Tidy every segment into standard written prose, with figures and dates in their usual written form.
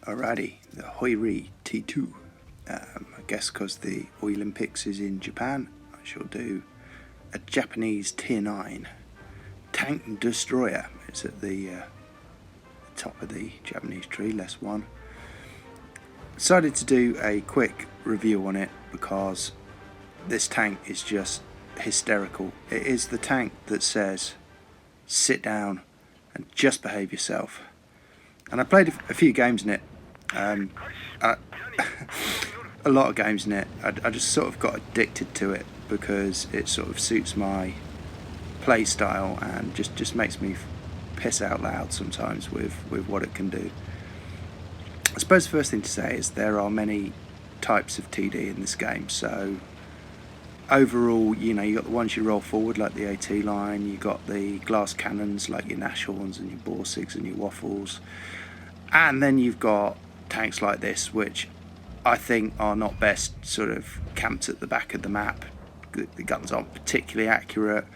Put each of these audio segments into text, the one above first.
Alrighty, the Hoiri T2. I guess because the Olympics is in Japan, I shall do a Japanese Tier 9 tank destroyer. It's at the top of the Japanese tree, less one. Decided to do a quick review on it because this tank is just hysterical. It is the tank that says, sit down and just behave yourself. And I played a few games in it. A lot of games in it. I just sort of got addicted to it because it sort of suits my play style and just makes me piss out loud sometimes with what it can do. I suppose the first thing to say is there are many types of TD in this game. So overall, you got the ones you roll forward like the AT line, you got the glass cannons like your Nashorns and your Borsigs and your Waffles, and then you've got tanks like this, which I think are not best sort of camped at the back of the map. The guns aren't particularly accurate.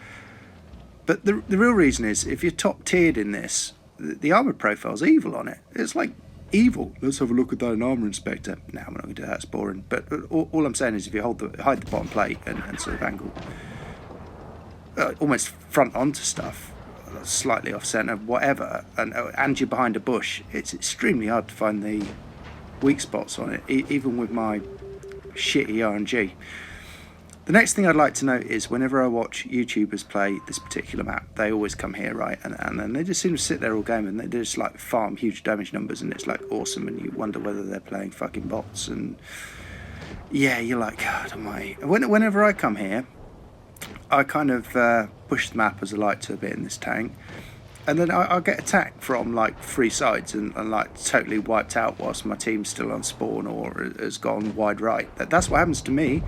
But the real reason is, if you're top tiered in this, the armoured profile's evil on it. It's like evil. Let's have a look at that in Armour Inspector. No, we're not going to do that, it's boring. But all I'm saying is, if you hide the bottom plate and sort of angle almost front onto stuff, slightly off centre, whatever, and you're behind a bush, it's extremely hard to find the weak spots on it, even with my shitty RNG. The next thing I'd like to note is whenever I watch YouTubers play this particular map, they always come here, right? And then they just seem to sit there all game and they just like farm huge damage numbers, and it's like awesome, and you wonder whether they're playing fucking bots. And yeah, you're like, God, am I? Whenever I come here, I kind of push the map as I like to a bit in this tank, and then I'll get attacked from like three sides and like totally wiped out whilst my team's still on spawn or has gone wide right. That's what happens to me.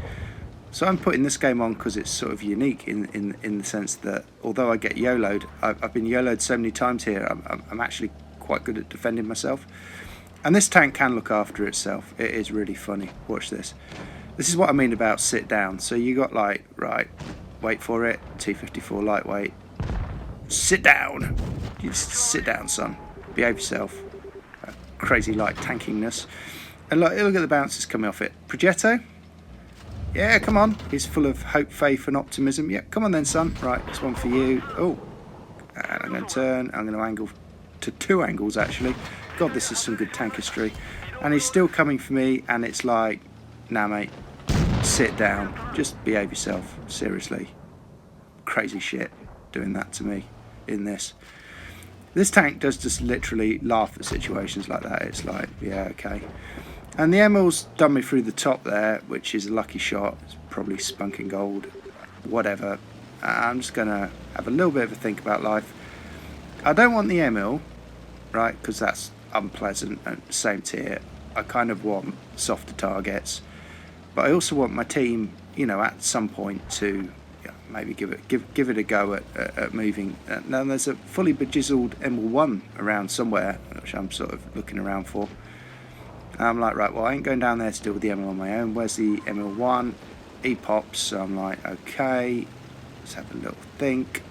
So I'm putting this game on because it's sort of unique in the sense that although I get YOLO'd, I've been YOLO'd so many times here, I'm actually quite good at defending myself. And this tank can look after itself. It is really funny. Watch this. This is what I mean about sit down. So you got like, right, wait for it, T-54 lightweight. Sit down. You just sit down, son. Behave yourself. Crazy light tankingness. And look at the bounces coming off it. Progetto. Yeah, come on. He's full of hope, faith and optimism. Yeah, come on then, son. Right, this one for you. Oh, and I'm going to turn. I'm going to angle to two angles, actually. God, this is some good tank history. And he's still coming for me, and it's like, nah, mate, sit down. Just behave yourself. Seriously. Crazy shit doing that to me in this. This tank does just literally laugh at situations like that. It's like, yeah, okay. And the Emel's done me through the top there, which is a lucky shot. It's probably spunking gold, whatever. I'm just going to have a little bit of a think about life. I don't want the Emil, right, because that's unpleasant and same tier. I kind of want softer targets. But I also want my team, at some point to maybe give it a go at moving. Now there's a fully bejizzled Emil1 around somewhere, which I'm sort of looking around for. I'm like, right, well, I ain't going down there to deal with the Emil on my own. Where's the Emil1? He pops, so I'm like, okay, let's have a little think.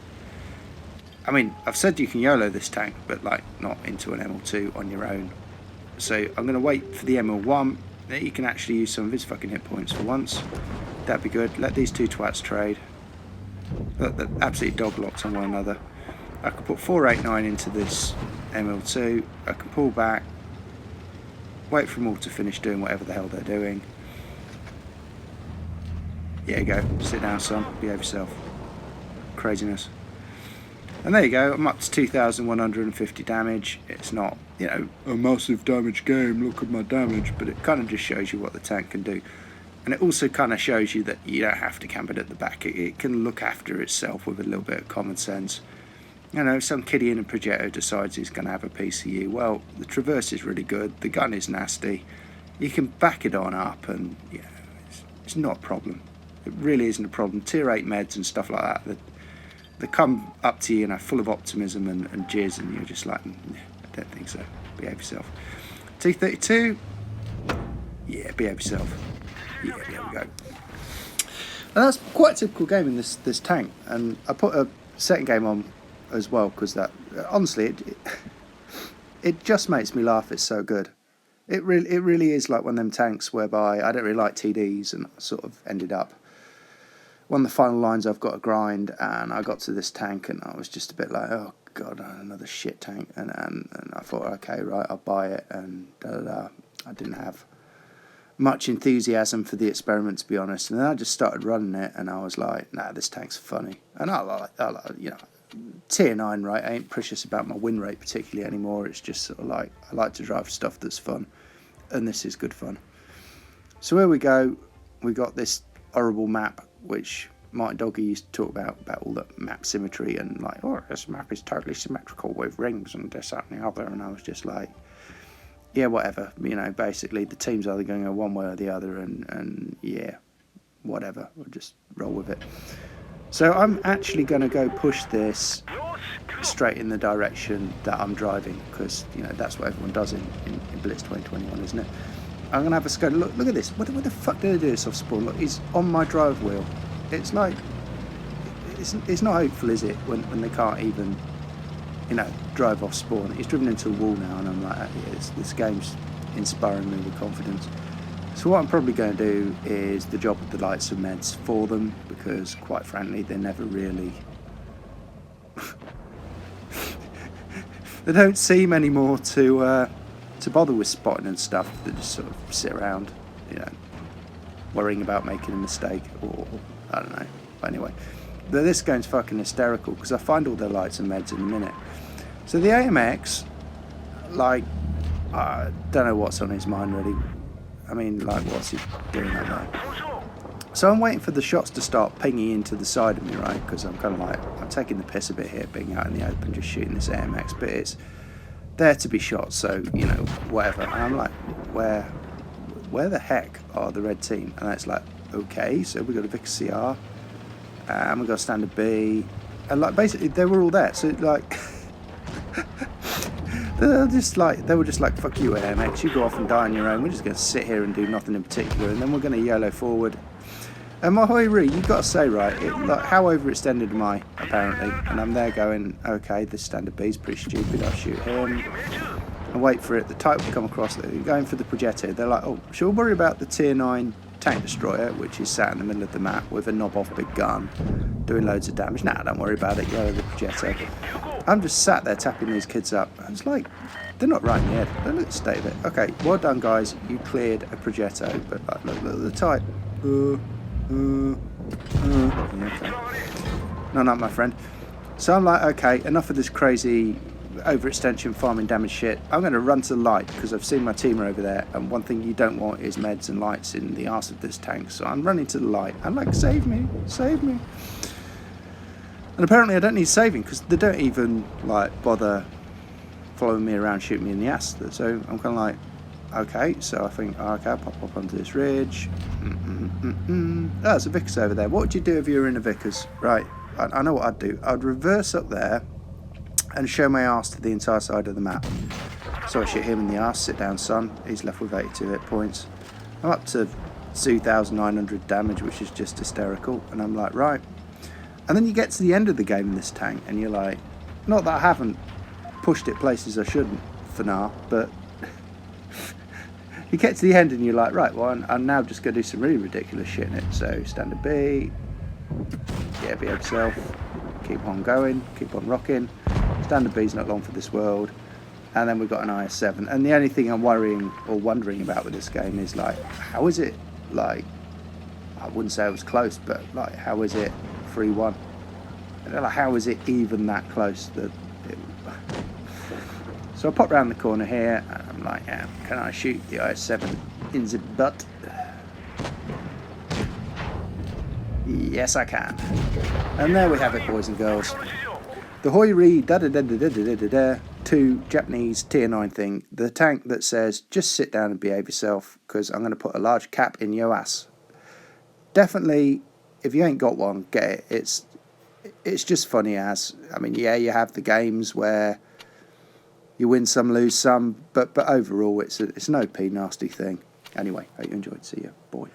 I mean, I've said you can YOLO this tank, but like not into an Emil2 on your own. So I'm going to wait for the Emil1. You can actually use some of his fucking hit points for once. That'd be good. Let these two twats trade. Look, they're absolutely dog locked on one another. I can put 489 into this Emil2. I can pull back. Wait for them all to finish doing whatever the hell they're doing. Yeah, you go. Sit down, son. Behave yourself. Craziness. And there you go. I'm up to 2,150 damage. It's not, a massive damage game. Look at my damage. But it kind of just shows you what the tank can do. And it also kind of shows you that you don't have to camp it at the back. It can look after itself with a little bit of common sense. Some kiddie in a Progetto decides he's going to have a piece of you. Well, the Traverse is really good. The gun is nasty. You can back it on up and, it's not a problem. It really isn't a problem. Tier 8 meds and stuff like that, they come up to you, full of optimism and jizz, and you're just like, I don't think so. Behave yourself. T32, yeah, behave yourself. Yeah, there we go. And that's quite a typical game in this tank. And I put a second game on as well because that honestly it just makes me laugh. It's so good. It really is like one of them tanks whereby I don't really like TDs, and I sort of ended up one of the final lines I've got to grind, and I got to this tank and I was just a bit like, oh god, another shit tank, and I thought, okay, right, I'll buy it, and I didn't have much enthusiasm for the experiment, to be honest, and then I just started running it and I was like, nah, this tank's funny, and I like you know, tier 9, right? I ain't precious about my win rate particularly anymore. It's just sort of like, I like to drive stuff that's fun, and this is good fun. So here we go. We got this horrible map, which Martin Doggy used to talk about all the map symmetry, and like, oh, this map is totally symmetrical with rings and this, that and the other, and I was just like, yeah, whatever, you know, basically the team's either going to go one way or the other, and yeah, whatever, we'll just roll with it. So I'm actually going to go push this straight in the direction that I'm driving, because, you know, that's what everyone does in Blitz 2021, isn't it? I'm going to have a scope. Look at this. What the fuck did I do this off spawn? Look, he's on my drive wheel. It's like, it's not hopeful, is it, when they can't even, you know, drive off spawn. He's driven into a wall now, and I'm like, yeah, this game's inspiring me with confidence. So what I'm probably going to do is the job with the lights and meds for them, because quite frankly they never really they don't seem anymore to bother with spotting and stuff. They just sort of sit around, you know, worrying about making a mistake, or I don't know. But anyway, this game's fucking hysterical because I find all their lights and meds in a minute. So the AMX, like, I don't know what's on his mind really. I mean, like, what's he doing up there? So I'm waiting for the shots to start pinging into the side of me, right? Because I'm kind of like, I'm taking the piss a bit here, being out in the open, just shooting this AMX, but it's there to be shot, so, you know, whatever. And I'm like, where the heck are the red team? And it's like, okay, so we got a Vic CR, and we got a standard B, and like basically they were all there. So like, they were just like, fuck you, AMX, you go off and die on your own. We're just going to sit here and do nothing in particular, and then we're going to YOLO forward. And my Hoiri, you got to say, right, like, how overextended am I, apparently? And I'm there going, okay, this standard B's pretty stupid, I'll shoot him. And wait for it, the type will come across, they're going for the Progetto. They're like, oh, should we worry about the tier 9 tank destroyer, which is sat in the middle of the map with a knob-off big gun, doing loads of damage? Nah, don't worry about it, YOLO the Progetto. I'm just sat there tapping these kids up, and it's like, they're not right in the head. Look at the state of it. Okay, well done, guys, you cleared a Progetto, but like, look at the type. Yeah, okay. No, not my friend. So I'm like, okay, enough of this crazy overextension farming damage shit. I'm going to run to the light because I've seen my teamer over there, and one thing you don't want is meds and lights in the arse of this tank. So I'm running to the light. I'm like, save me, save me. And apparently I don't need saving because they don't even like bother following me around, shooting me in the ass. So I'm kind of like, okay, so I think, okay, I'll pop up onto this ridge. Oh, there's a Vickers over there. What would you do if you were in a Vickers? Right, I know what I'd do. I'd reverse up there and show my arse to the entire side of the map. So I shoot him in the arse. Sit down, son. He's left with 82 hit points. I'm up to 2,900 damage, which is just hysterical. And I'm like, right. And then you get to the end of the game in this tank, and you're like, not that I haven't pushed it places I shouldn't for now, but you get to the end and you're like, right, well, I'm now just going to do some really ridiculous shit in it. So standard B, yeah, be yourself, keep on going, keep on rocking. Standard B's not long for this world. And then we've got an IS-7. And the only thing I'm worrying or wondering about with this game is, like, how is it, like, I wouldn't say it was close, but, like, how is it 3-1? Like, how is it even that close? So I pop round the corner here, and I'm like, yeah, can I shoot the IS-7 in the butt? Yes, I can. And there we have it, boys and girls. The Hoiri to Japanese tier 9 thing. The tank that says, just sit down and behave yourself, because I'm going to put a large cap in your ass. Definitely, if you ain't got one, get it. It's just funny as. I mean, yeah, you have the games where you win some, lose some, but overall, it's an OP nasty thing. Anyway, hope you enjoyed. See you. Bye.